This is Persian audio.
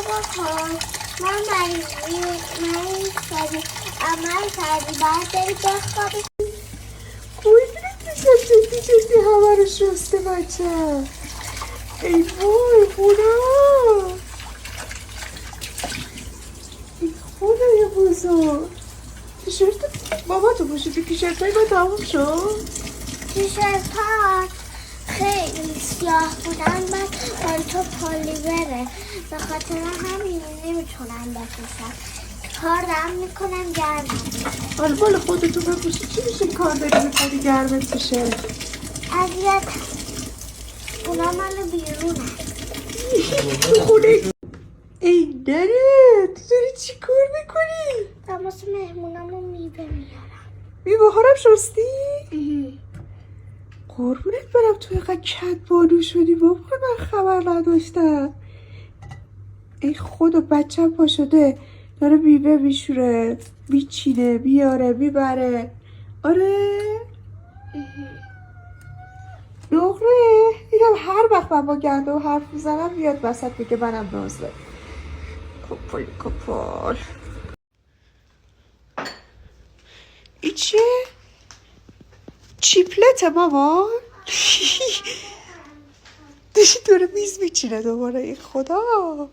بکن. من کردی عمل کردی باید بری بخوابی. قربونت بشم جدی همه رو شسته بچه. ای وای خدا، ای خدای بزرگ. تیشرت بابا تو پوشیدی، تیشرت های من تموم شد. تیشرت ها خیلی سیاه بودن من تو پالیوره به خاطر همین نمیتونم بپوشم. کار دارم میکنم گرمم. حالا مال خودتو بپوشی چی میشه کار داری میکنی گرمت بشه؟ اذیت اونا مال بیرونه. تو خونه. ای نره تو داری چی کار میکنی؟ تماس مهمونمو میوه میارم. میوه هارم شستی؟ قربونت برم تو اینقدر کت بانو شدی بابا، من خبر نداشتم. ای خدا بچم پا شده داره میوه میشوره میچینه میاره میبره. آره نقره اینم هر وقت من با گندم حرف میزنم میاد وسط میگه منم نازله. کپل کپل. این چیه؟ چیپلته ماما. داشتی داره میز میچینه دوباره. ای خدا